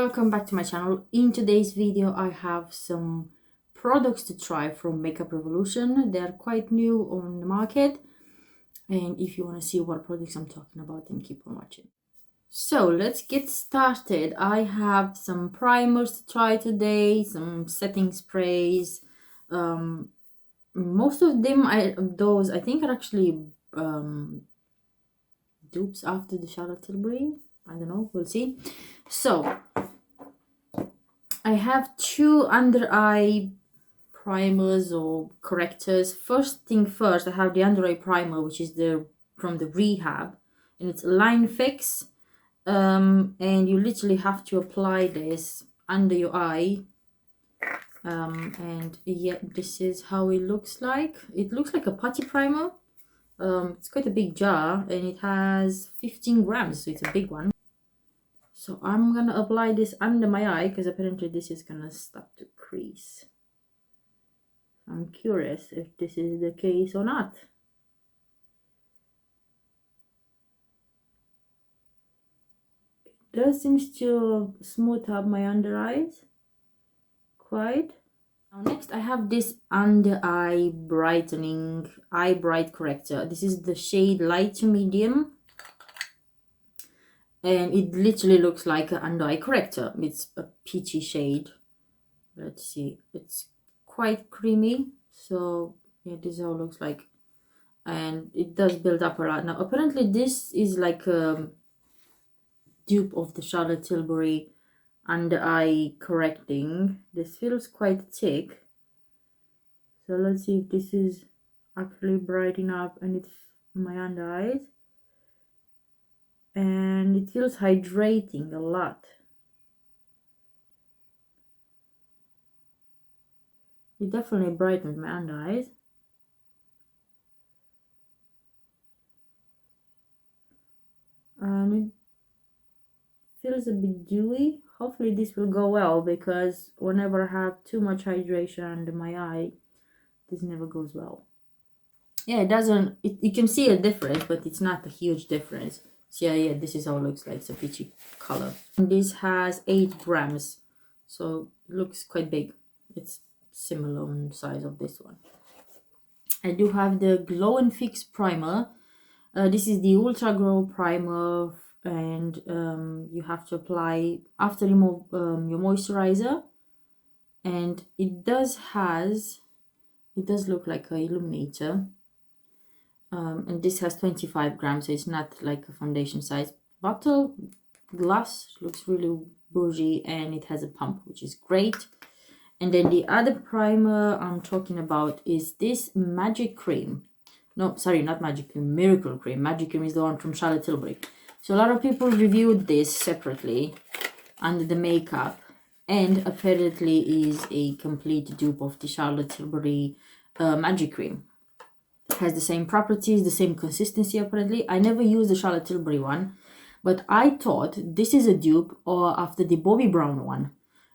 welcome back to my channel. In today's video I have some products to try from Makeup Revolution. They're quite new on the market, and if you want to see what products I'm talking about, then keep on watching. So let's get started. I have some primers to try today, some setting sprays. Most of them I think are actually dupes after the Charlotte Tilbury. I don't know, we'll see. So I have two under eye primers or correctors. First thing first, I have the under eye primer, which is from the Rehab, and it's Line Fix. And you literally have to apply this under your eye. And yeah, this is how it looks like. It looks like a putty primer. It's quite a big jar, and it has 15 grams, so it's a big one. So I'm gonna apply this under my eye because apparently this is gonna start to crease. I'm curious if this is the case or not. It does seem to smooth up my under eyes quite. Now next I have this under eye brightening eye bright corrector. This is the shade light to medium, and it literally looks like an under eye corrector. It's a peachy shade. Let's see, it's quite creamy. So yeah, this is how it looks like, and it does build up a lot. Now apparently this is like a dupe of the Charlotte Tilbury under eye correcting. This feels quite thick, so let's see if this is actually brightening up and it's my under eyes. And it feels hydrating a lot. It definitely brightens my under eyes. And it feels a bit dewy. Hopefully this will go well, because whenever I have too much hydration under my eye, this never goes well. Yeah, it doesn't, you can see a difference, but it's not a huge difference. So yeah, this is how it looks like. It's a peachy color. And this has 8 grams, so it looks quite big. It's similar on size of this one. I do have the Glow and Fix primer. This is the Ultra Glow primer, and you have to apply after you remove your moisturizer. And it does look like an illuminator. And this has 25 grams, so it's not like a foundation size bottle. Glass looks really bougie, and it has a pump, which is great. And then the other primer I'm talking about is this Magic Cream. No, sorry, not Magic Cream, Miracle Cream. Magic Cream is the one from Charlotte Tilbury. So a lot of people reviewed this separately under the makeup, and apparently is a complete dupe of the Charlotte Tilbury Magic Cream. Has the same properties, the same consistency apparently. I never used the Charlotte Tilbury one, but I thought this is a dupe or after the Bobbi Brown one,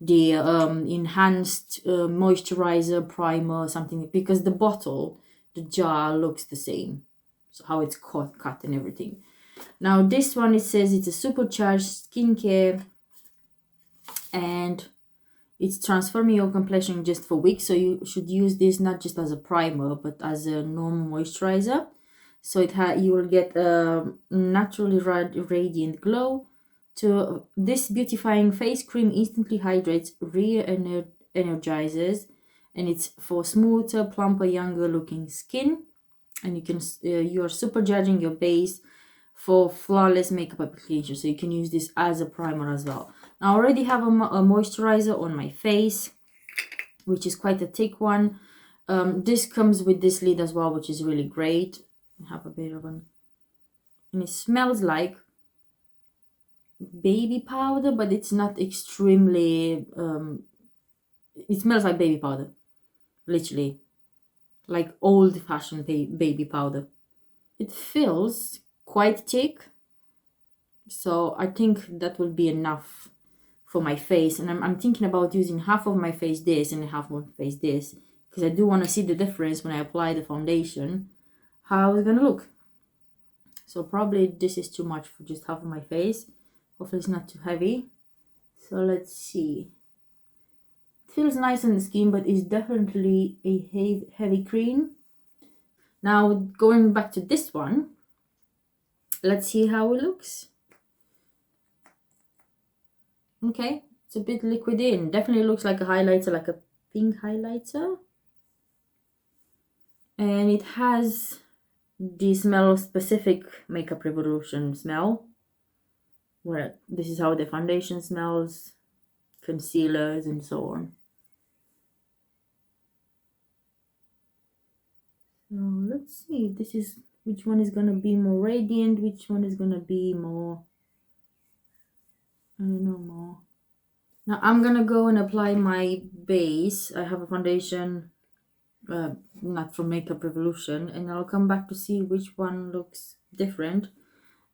the enhanced moisturizer primer or something, because the bottle, the jar looks the same, so how it's cut and everything. Now this one, it says it's a supercharged skincare, and it's transforming your complexion just for weeks. So you should use this not just as a primer, but as a normal moisturizer. So you will get a naturally radiant glow. This beautifying face cream instantly hydrates, re-energizes, and it's for smoother, plumper, younger looking skin. And you can you're supercharging your base for flawless makeup application. So you can use this as a primer as well. I already have a moisturizer on my face, which is quite a thick one. This comes with this lid as well, which is really great. I have a bit of one, and it smells like baby powder, but it's not extremely it smells like baby powder, literally like old-fashioned baby powder. It feels quite thick, so I think that will be enough for my face. And I'm thinking about using half of my face this and half of my face this, because I do want to see the difference when I apply the foundation, how it's gonna look. So probably this is too much for just half of my face. Hopefully it's not too heavy. So let's see. It feels nice on the skin, but it's definitely a heavy cream. Now going back to this one, let's see how it looks. Okay, it's a bit liquid in. Definitely looks like a highlighter, like a pink highlighter. And it has the smell of specific Makeup Revolution smell, where this is how the foundation smells, concealers and so on. So let's see if this is, which one is gonna be more radiant, which one is gonna be more, I don't know, more. Now I'm gonna go and apply my base. I have a foundation, not from Makeup Revolution, and I'll come back to see which one looks different,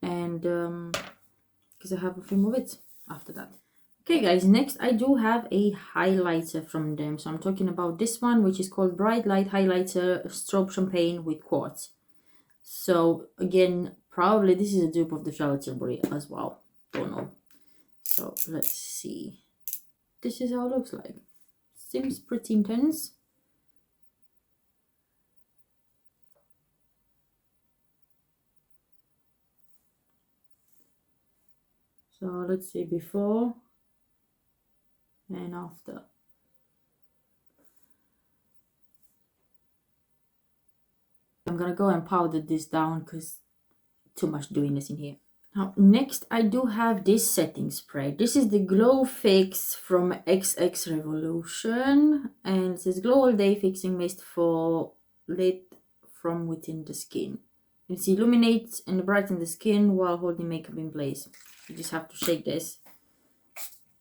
and because I have a few more bits after that. Okay guys, next I do have a highlighter from them. So I'm talking about this one, which is called Bright Light Highlighter Strobe Champagne with Quartz. So again, probably this is a dupe of the Charlotte Tilbury as well. Don't know. So let's see. This is how it looks like. Seems pretty intense. So let's see before and after. I'm gonna go and powder this down because too much doing this in here. Now next I do have this setting spray. This is the Glow Fix from XX Revolution, and it says Glow All Day Fixing Mist for lit from within the skin. It illuminates and brightens the skin while holding makeup in place. You just have to shake this,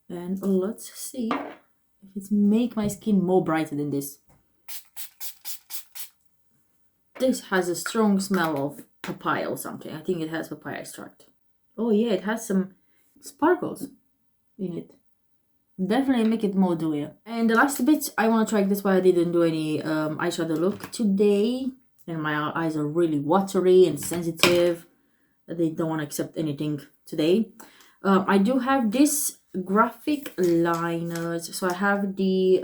and let's see if it's make my skin more brighter than this. This has a strong smell of papaya or something. I think it has papaya extract. Oh yeah, it has some sparkles in it. Definitely make it more dewy. And the last bit, I want to try, that's why I didn't do any eyeshadow look today. And my eyes are really watery and sensitive. They don't want to accept anything today. I do have this graphic liners. So I have the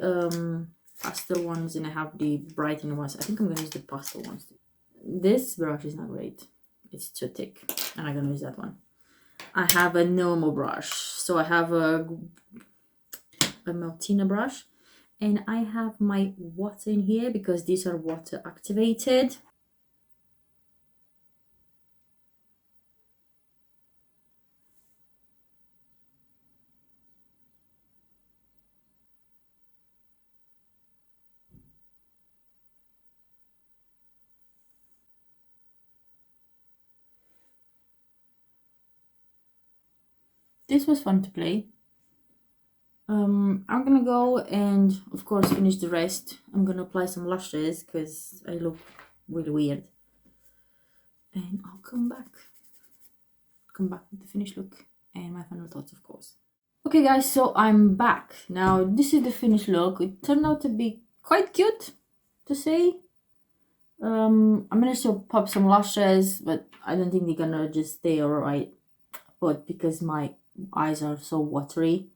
pastel ones and I have the brightening ones. I think I'm going to use the pastel ones. This brush is not great. It's too thick. And I'm going to use that one. I have a normal brush. So I have a Meltina brush. And I have my water in here because these are water activated. This was fun to play. I'm gonna go and of course finish the rest. I'm gonna apply some lashes because I look really weird. And I'll come back with the finished look and my final thoughts, of course. Okay guys, so I'm back. Now this is the finished look. It turned out to be quite cute, to say. I'm gonna still pop some lashes, but I don't think they're gonna just stay alright. But because my eyes are so watery.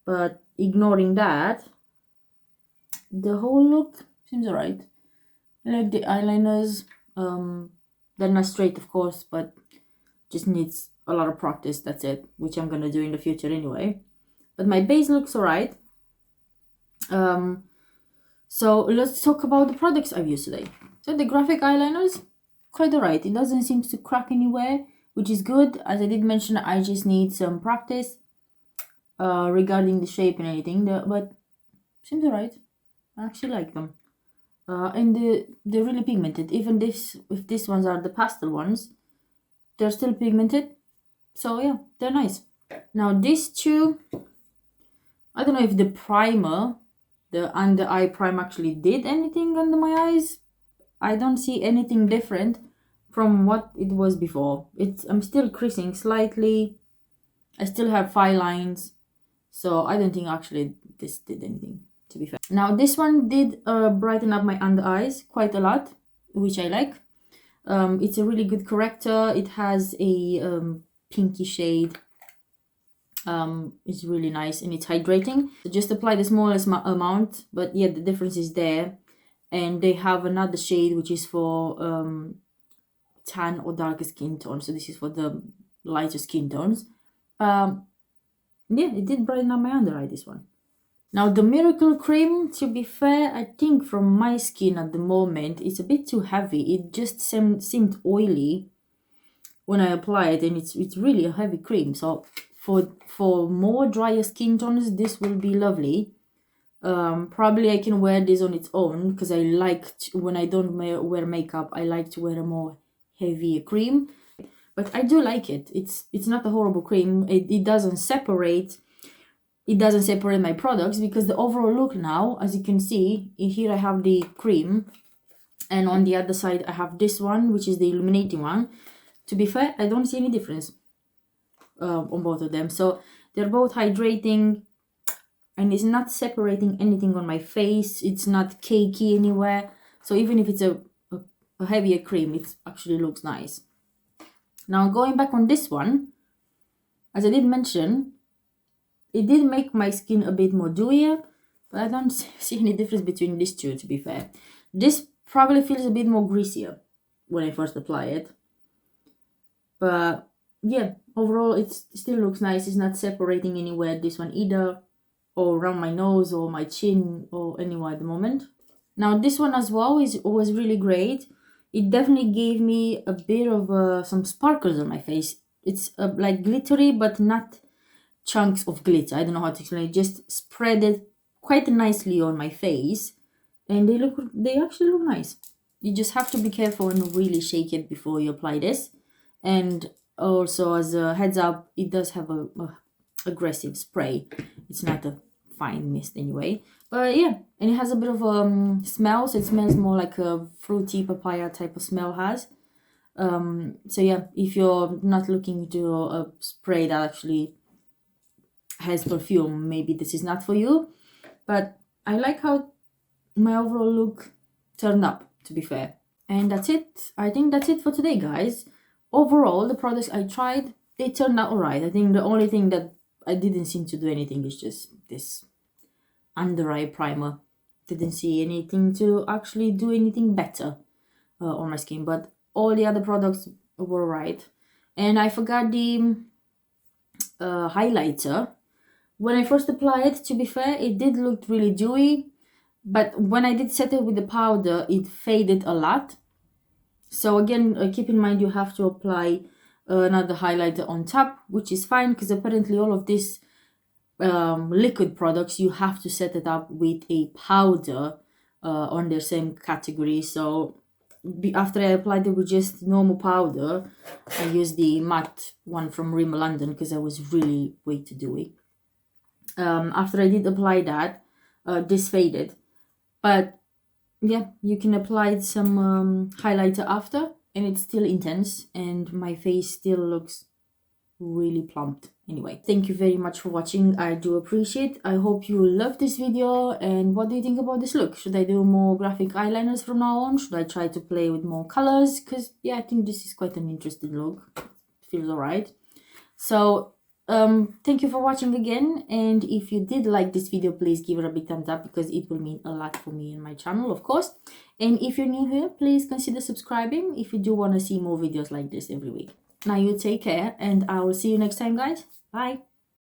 But ignoring that, the whole look seems alright. I like the eyeliners. They're not straight, of course, but just needs a lot of practice. That's it, which I'm gonna do in the future anyway. But my base looks alright. So let's talk about the products I've used today. So the graphic eyeliners, quite alright. It doesn't seem to crack anywhere, which is good. As I did mention, I just need some practice regarding the shape and anything, but seems alright. I actually like them. And they're really pigmented. Even if these ones are the pastel ones, they're still pigmented. So yeah, they're nice. Now these two, I don't know if the primer, the under eye primer actually did anything under my eyes. I don't see anything different from what it was before. I'm still creasing slightly. I still have fine lines. So I don't think actually this did anything, to be fair. Now this one did brighten up my under eyes quite a lot, which I like. It's a really good corrector. It has a pinky shade It's really nice and it's hydrating. So just apply the smallest amount, but yeah, the difference is there. And they have another shade which is for tan or darker skin tone. So this is for the lighter skin tones. Yeah, it did brighten up my under eye, this one. Now the Miracle Cream, to be fair, I think from my skin at the moment, it's a bit too heavy. It just seemed oily when I apply it, and it's really a heavy cream. So for more drier skin tones, this will be lovely. Probably I can wear this on its own, because I like when I don't wear makeup, I like to wear a more heavier cream. But I do like it. It's not a horrible cream. It doesn't separate. It doesn't separate my products, because the overall look now, as you can see, here I have the cream, and on the other side I have this one, which is the illuminating one. To be fair, I don't see any difference on both of them. So they're both hydrating, and it's not separating anything on my face. It's not cakey anywhere. So even if it's a heavier cream, it actually looks nice. Now going back on this one, as I did mention, it did make my skin a bit more dewier, but I don't see any difference between these two, to be fair. This probably feels a bit more greasier when I first apply it. But yeah, overall it still looks nice. It's not separating anywhere, this one either, or around my nose or my chin or anywhere at the moment. Now this one as well was really great. It definitely gave me a bit of some sparkles on my face. It's like glittery, but not chunks of glitter. I don't know how to explain it. Just spread it quite nicely on my face, and they actually look nice. You just have to be careful and really shake it before you apply this. And also, as a heads up, it does have a aggressive spray. It's not a fine mist anyway, but yeah, and it has a bit of smell, so it smells more like a fruity papaya type of smell has. So yeah, if you're not looking to a spray that actually has perfume, maybe this is not for you. But I like how my overall look turned up, to be fair. And that's it. I think that's it for today, guys. Overall, the products I tried, they turned out alright. I think the only thing that I didn't seem to do anything is just this under eye primer. Didn't see anything to actually do anything better on my skin, but all the other products were right. And I forgot the highlighter. When I first applied it, to be fair, it did look really dewy, but when I did set it with the powder, it faded a lot. So again, keep in mind you have to apply another highlighter on top, which is fine, because apparently all of these liquid products, you have to set it up with a powder on their same category. So after I applied it with just normal powder, I used the matte one from Rimmel London, because I was really way too dewy. After I did apply that, this faded. But yeah, you can apply some highlighter after, and it's still intense, and my face still looks really plumped. Anyway, thank you very much for watching. I do appreciate. I hope you loved this video. And what do you think about this look? Should I do more graphic eyeliners from now on? Should I try to play with more colors? Because yeah, I think this is quite an interesting look. Feels alright. So thank you for watching again, and if you did like this video, please give it a big thumbs up, because it will mean a lot for me and my channel, of course. And if you're new here, please consider subscribing if you do want to see more videos like this every week. Now you take care, and I will see you next time, guys. Bye.